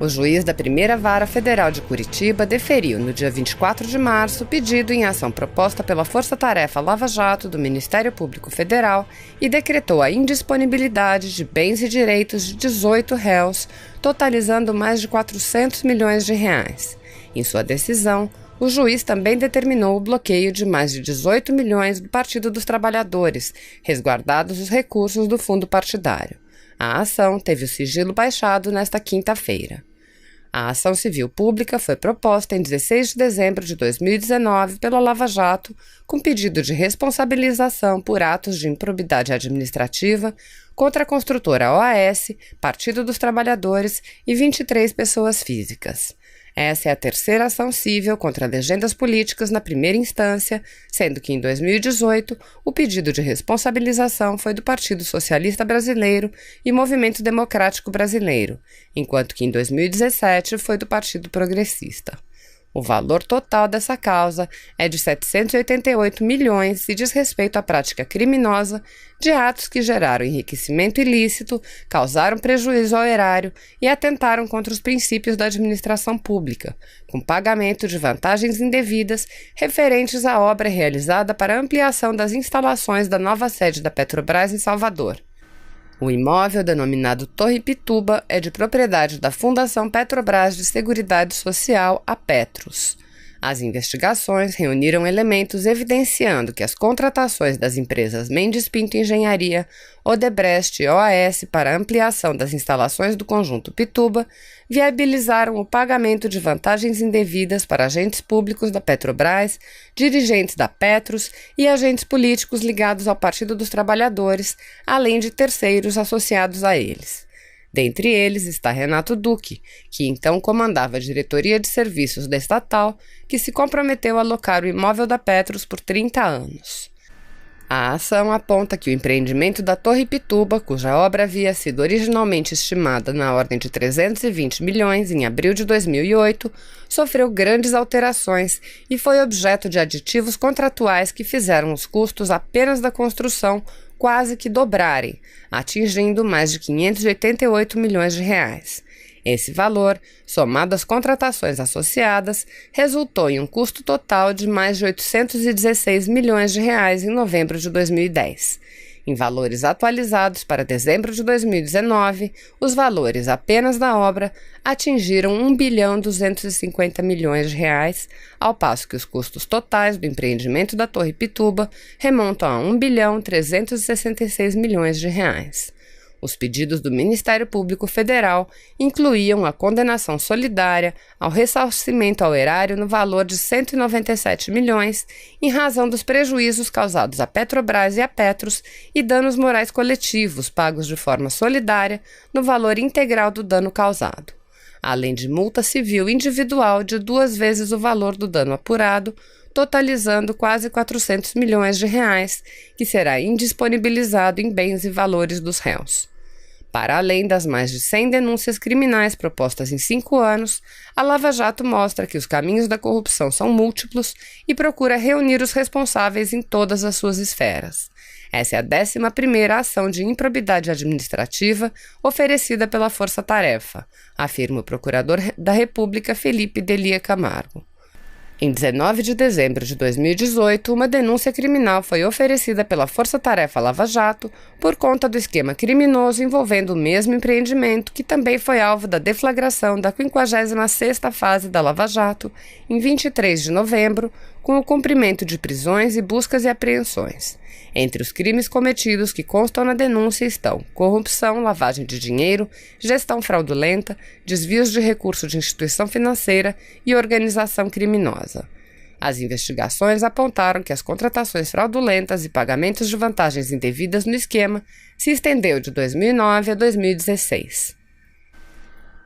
O juiz da Primeira Vara Federal de Curitiba deferiu, no dia 24 de março, pedido em ação proposta pela Força Tarefa Lava Jato do Ministério Público Federal e decretou a indisponibilidade de bens e direitos de 18 réus, totalizando mais de 400 milhões de reais. Em sua decisão, o juiz também determinou o bloqueio de mais de 18 milhões do Partido dos Trabalhadores, resguardados os recursos do fundo partidário. A ação teve o sigilo baixado nesta quinta-feira. A ação civil pública foi proposta em 16 de dezembro de 2019 pela Lava Jato, com pedido de responsabilização por atos de improbidade administrativa contra a construtora OAS, Partido dos Trabalhadores e 23 pessoas físicas. Essa é a terceira ação civil contra legendas políticas na primeira instância, sendo que em 2018 o pedido de responsabilização foi do Partido Socialista Brasileiro e Movimento Democrático Brasileiro, enquanto que em 2017 foi do Partido Progressista. O valor total dessa causa é de 788 milhões e diz respeito à prática criminosa de atos que geraram enriquecimento ilícito, causaram prejuízo ao erário e atentaram contra os princípios da administração pública, com pagamento de vantagens indevidas referentes à obra realizada para a ampliação das instalações da nova sede da Petrobras em Salvador. O imóvel, denominado Torre Pituba, é de propriedade da Fundação Petrobras de Seguridade Social, a Petros. As investigações reuniram elementos evidenciando que as contratações das empresas Mendes Pinto Engenharia, Odebrecht e OAS para a ampliação das instalações do conjunto Pituba viabilizaram o pagamento de vantagens indevidas para agentes públicos da Petrobras, dirigentes da Petros e agentes políticos ligados ao Partido dos Trabalhadores, além de terceiros associados a eles. Dentre eles está Renato Duque, que então comandava a diretoria de serviços da estatal, que se comprometeu a alocar o imóvel da Petros por 30 anos. A ação aponta que o empreendimento da Torre Pituba, cuja obra havia sido originalmente estimada na ordem de 320 milhões em abril de 2008, sofreu grandes alterações e foi objeto de aditivos contratuais que fizeram os custos apenas da construção quase que dobrarem, atingindo mais de 588 milhões de reais. Esse valor, somado às contratações associadas, resultou em um custo total de mais de 816 milhões de reais em novembro de 2010. Em valores atualizados para dezembro de 2019, os valores apenas da obra atingiram 1.250 bilhões de reais, ao passo que os custos totais do empreendimento da Torre Pituba remontam a 1.366 bilhões de reais. Os pedidos do Ministério Público Federal incluíam a condenação solidária ao ressarcimento ao erário no valor de 197 milhões, em razão dos prejuízos causados à Petrobras e à Petros e danos morais coletivos pagos de forma solidária no valor integral do dano causado, além de multa civil individual de 2 vezes o valor do dano apurado, totalizando quase 400 milhões de reais, que será indisponibilizado em bens e valores dos réus. Para além das mais de 100 denúncias criminais propostas em 5 anos, a Lava Jato mostra que os caminhos da corrupção são múltiplos e procura reunir os responsáveis em todas as suas esferas. Essa é a 11ª ação de improbidade administrativa oferecida pela Força Tarefa, afirma o Procurador da República Felipe Delia Camargo. Em 19 de dezembro de 2018, uma denúncia criminal foi oferecida pela Força Tarefa Lava Jato por conta do esquema criminoso envolvendo o mesmo empreendimento, que também foi alvo da deflagração da 56ª fase da Lava Jato, em 23 de novembro, com o cumprimento de prisões e buscas e apreensões. Entre os crimes cometidos que constam na denúncia estão corrupção, lavagem de dinheiro, gestão fraudulenta, desvios de recurso de instituição financeira e organização criminosa. As investigações apontaram que as contratações fraudulentas e pagamentos de vantagens indevidas no esquema se estendeu de 2009 a 2016.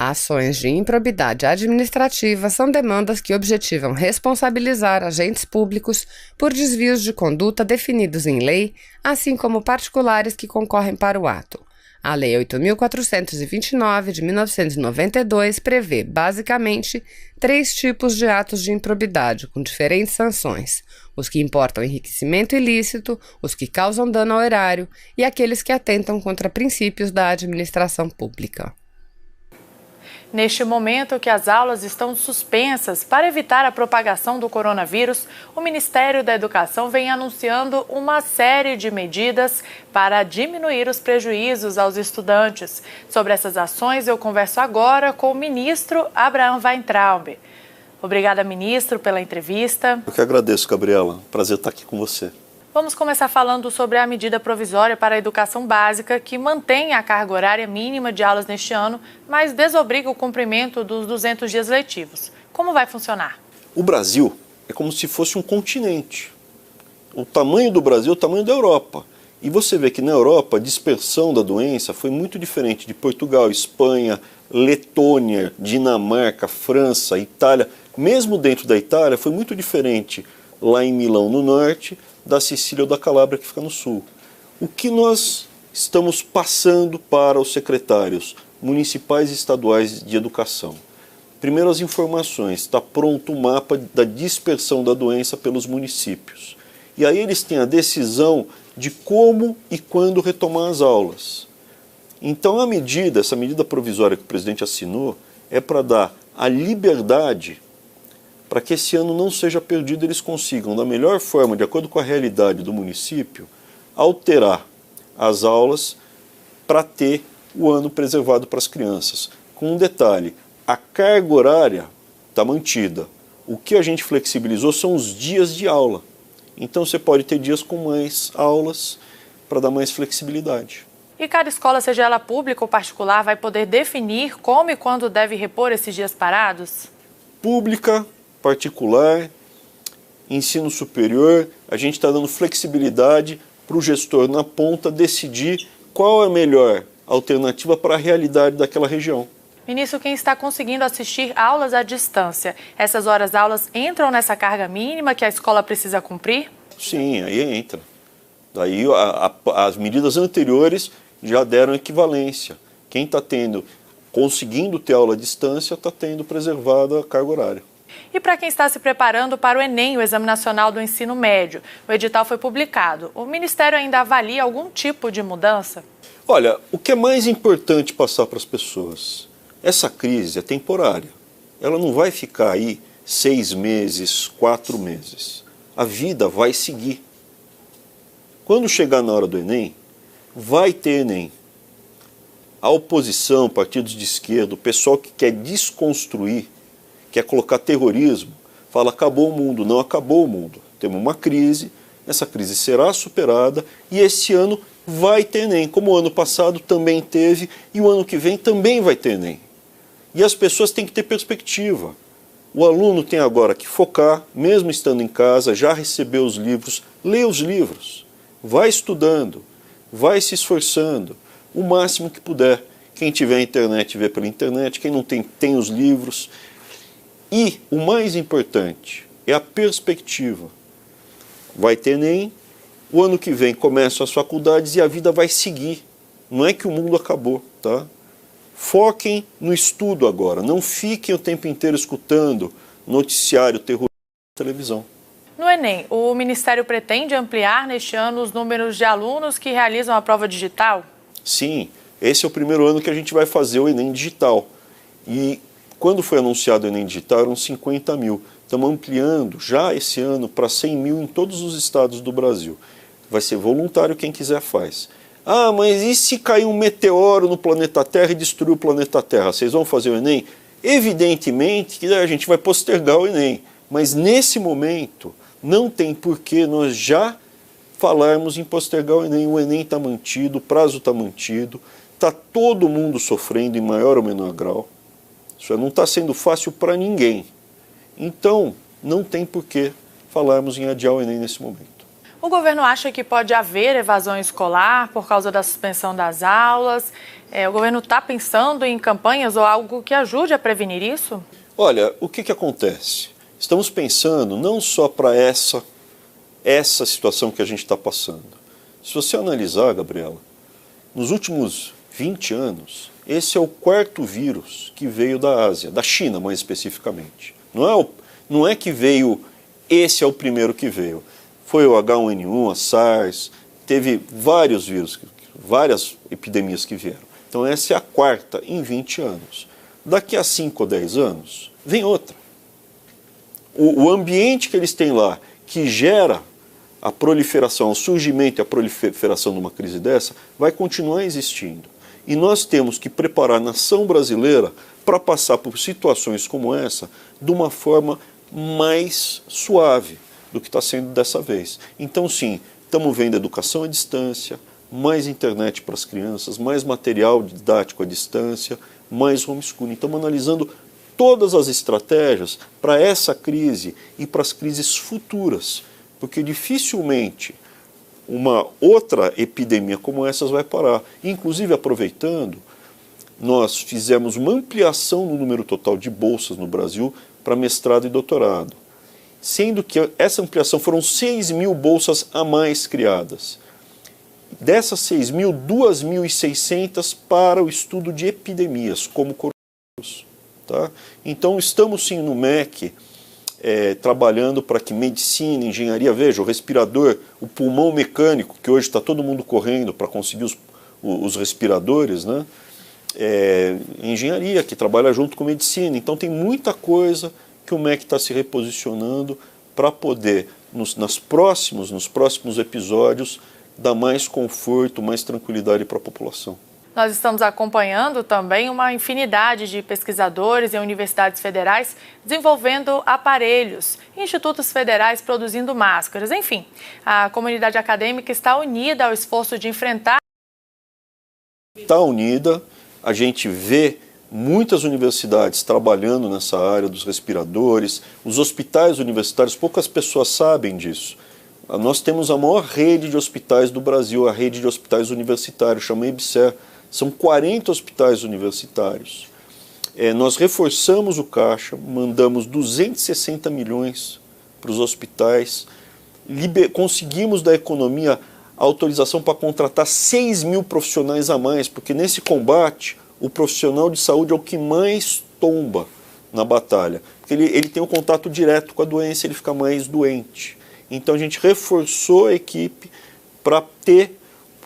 Ações de improbidade administrativa são demandas que objetivam responsabilizar agentes públicos por desvios de conduta definidos em lei, assim como particulares que concorrem para o ato. A Lei 8.429, de 1992, prevê, basicamente, 3 tipos de atos de improbidade, com diferentes sanções: os que importam enriquecimento ilícito, os que causam dano ao erário e aqueles que atentam contra princípios da administração pública. Neste momento que as aulas estão suspensas para evitar a propagação do coronavírus, o Ministério da Educação vem anunciando uma série de medidas para diminuir os prejuízos aos estudantes. Sobre essas ações, eu converso agora com o ministro Abraham Weintraub. Obrigada, ministro, pela entrevista. Eu que agradeço, Gabriela. Prazer estar aqui com você. Vamos começar falando sobre a medida provisória para a educação básica, que mantém a carga horária mínima de aulas neste ano, mas desobriga o cumprimento dos 200 dias letivos. Como vai funcionar? O Brasil é como se fosse um continente. O tamanho do Brasil é o tamanho da Europa. E você vê que na Europa a dispersão da doença foi muito diferente de Portugal, Espanha, Letônia, Dinamarca, França, Itália. Mesmo dentro da Itália foi muito diferente lá em Milão, no norte, da Sicília ou da Calábria, que fica no sul. O que nós estamos passando para os secretários municipais e estaduais de educação? Primeiro, as informações. Está pronto o mapa da dispersão da doença pelos municípios. E aí eles têm a decisão de como e quando retomar as aulas. Então essa medida provisória que o presidente assinou, é para dar a liberdade para que esse ano não seja perdido, eles consigam, da melhor forma, de acordo com a realidade do município, alterar as aulas para ter o ano preservado para as crianças. Com um detalhe, a carga horária está mantida. O que a gente flexibilizou são os dias de aula. Então você pode ter dias com mais aulas para dar mais flexibilidade. E cada escola, seja ela pública ou particular, vai poder definir como e quando deve repor esses dias parados? Pública, particular, ensino superior, a gente está dando flexibilidade para o gestor na ponta decidir qual é a melhor alternativa para a realidade daquela região. Ministro, quem está conseguindo assistir aulas à distância, essas horas-aulas entram nessa carga mínima que a escola precisa cumprir? Sim, aí entra. Daí as medidas anteriores já deram equivalência. Quem está conseguindo ter aula à distância, está tendo preservada a carga horária. E para quem está se preparando para o Enem, o Exame Nacional do Ensino Médio, o edital foi publicado. O Ministério ainda avalia algum tipo de mudança? Olha, o que é mais importante passar para as pessoas? Essa crise é temporária. Ela não vai ficar aí 6 meses, 4 meses. A vida vai seguir. Quando chegar na hora do Enem, vai ter Enem. A oposição, partidos de esquerda, o pessoal que quer desconstruir, quer colocar terrorismo, fala acabou o mundo. Não acabou o mundo. Temos uma crise, essa crise será superada e esse ano vai ter Enem, como o ano passado também teve e o ano que vem também vai ter Enem. E as pessoas têm que ter perspectiva. O aluno tem agora que focar, mesmo estando em casa, já receber os livros, lê os livros, vai estudando, vai se esforçando, o máximo que puder. Quem tiver internet, vê pela internet, quem não tem, tem os livros. E o mais importante é a perspectiva. Vai ter Enem, o ano que vem começam as faculdades e a vida vai seguir. Não é que o mundo acabou, tá? Foquem no estudo agora, não fiquem o tempo inteiro escutando noticiário terrorista na televisão. No Enem, o Ministério pretende ampliar neste ano os números de alunos que realizam a prova digital? Sim, esse é o primeiro ano que a gente vai fazer o Enem digital. E quando foi anunciado o Enem digital eram 50 mil. Estamos ampliando já esse ano para 100 mil em todos os estados do Brasil. Vai ser voluntário, quem quiser faz. Ah, mas e se cair um meteoro no planeta Terra e destruir o planeta Terra? Vocês vão fazer o Enem? Evidentemente que a gente vai postergar o Enem. Mas nesse momento não tem porquê nós já falarmos em postergar o Enem. O Enem está mantido, o prazo está mantido, está todo mundo sofrendo em maior ou menor grau. Isso não está sendo fácil para ninguém. Então, não tem por que falarmos em adiar o Enem nesse momento. O governo acha que pode haver evasão escolar por causa da suspensão das aulas? O governo está pensando em campanhas ou algo que ajude a prevenir isso? Olha, o que acontece? Estamos pensando não só para essa situação que a gente está passando. Se você analisar, Gabriela, nos últimos 20 anos, esse é o 4º vírus que veio da Ásia, da China mais especificamente. Não é que veio, esse é o primeiro que veio. Foi o H1N1, a SARS, teve vários vírus, várias epidemias que vieram. Então essa é a 4ª em 20 anos. Daqui a 5 ou 10 anos, vem outra. O ambiente que eles têm lá, que gera a proliferação, o surgimento e a proliferação de uma crise dessa, vai continuar existindo. E nós temos que preparar a nação brasileira para passar por situações como essa de uma forma mais suave do que está sendo dessa vez. Então, sim, estamos vendo educação à distância, mais internet para as crianças, mais material didático à distância, mais homeschooling. Estamos analisando todas as estratégias para essa crise e para as crises futuras, porque dificilmente uma outra epidemia como essa vai parar. Inclusive, aproveitando, nós fizemos uma ampliação no número total de bolsas no Brasil para mestrado e doutorado, sendo que essa ampliação foram 6.000 bolsas a mais criadas. Dessas 6.000, 2.600 para o estudo de epidemias, como coronavírus. Tá? Então, estamos sim no MEC, trabalhando para que medicina, engenharia, veja, o respirador, o pulmão mecânico, que hoje está todo mundo correndo para conseguir os respiradores, né? Engenharia, que trabalha junto com medicina. Então tem muita coisa que o MEC está se reposicionando para poder, nos próximos episódios, dar mais conforto, mais tranquilidade para a população. Nós estamos acompanhando também uma infinidade de pesquisadores em universidades federais desenvolvendo aparelhos, institutos federais produzindo máscaras. Enfim, a comunidade acadêmica está unida ao esforço de enfrentar... Está unida, a gente vê muitas universidades trabalhando nessa área dos respiradores, os hospitais universitários, poucas pessoas sabem disso. Nós temos a maior rede de hospitais do Brasil, a rede de hospitais universitários, chama EBSER. São 40 hospitais universitários. Nós reforçamos o caixa, mandamos 260 milhões para os hospitais, conseguimos da economia a autorização para contratar 6.000 profissionais a mais, porque nesse combate o profissional de saúde é o que mais tomba na batalha, porque ele tem um contato direto com a doença, ele fica mais doente. Então a gente reforçou a equipe para ter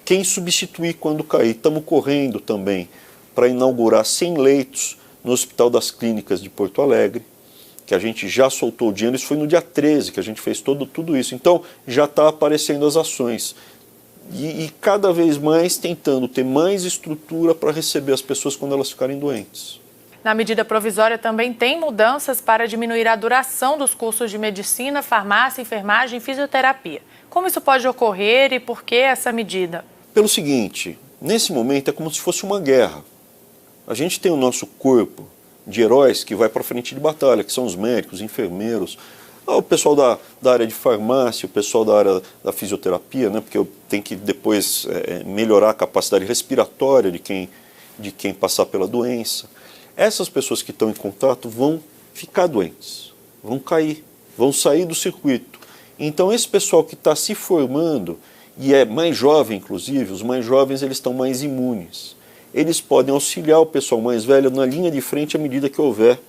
quem substituir quando cair. Estamos correndo também para inaugurar 100 leitos no Hospital das Clínicas de Porto Alegre, que a gente já soltou o dinheiro. Isso foi no dia 13 que a gente fez tudo isso. Então já está aparecendo as ações. E cada vez mais tentando ter mais estrutura para receber as pessoas quando elas ficarem doentes. Na medida provisória também tem mudanças para diminuir a duração dos cursos de medicina, farmácia, enfermagem e fisioterapia. Como isso pode ocorrer e por que essa medida? Pelo seguinte, nesse momento é como se fosse uma guerra. A gente tem o nosso corpo de heróis que vai para a frente de batalha, que são os médicos, os enfermeiros, o pessoal da área de farmácia, o pessoal da área da fisioterapia, né, porque eu tenho que depois melhorar a capacidade respiratória de quem passar pela doença. Essas pessoas que estão em contato vão ficar doentes, vão cair, vão sair do circuito. Então esse pessoal que está se formando, e é mais jovem inclusive, os mais jovens eles estão mais imunes. Eles podem auxiliar o pessoal mais velho na linha de frente à medida que houver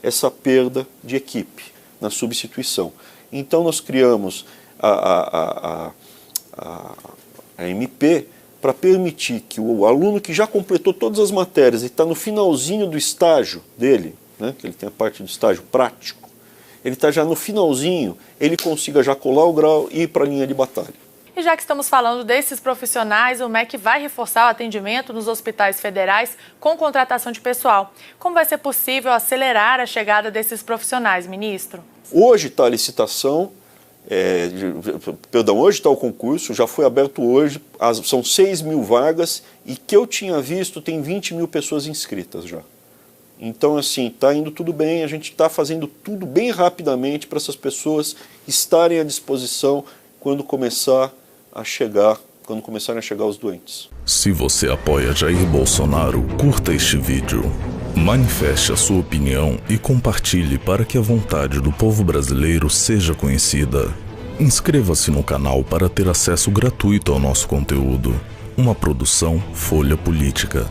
essa perda de equipe, na substituição. Então nós criamos a MP para permitir que o aluno que já completou todas as matérias e está no finalzinho do estágio dele, né, que ele tem a parte do estágio prático, ele está já no finalzinho, ele consiga já colar o grau e ir para a linha de batalha. E já que estamos falando desses profissionais, o MEC vai reforçar o atendimento nos hospitais federais com contratação de pessoal. Como vai ser possível acelerar a chegada desses profissionais, ministro? Hoje está a licitação, hoje está o concurso, já foi aberto hoje, são 6.000 vagas e que eu tinha visto tem 20.000 pessoas inscritas já. Então, assim, está indo tudo bem, a gente está fazendo tudo bem rapidamente para essas pessoas estarem à disposição quando começarem a chegar os doentes. Se você apoia Jair Bolsonaro, curta este vídeo, manifeste a sua opinião e compartilhe para que a vontade do povo brasileiro seja conhecida. Inscreva-se no canal para ter acesso gratuito ao nosso conteúdo. Uma produção Folha Política.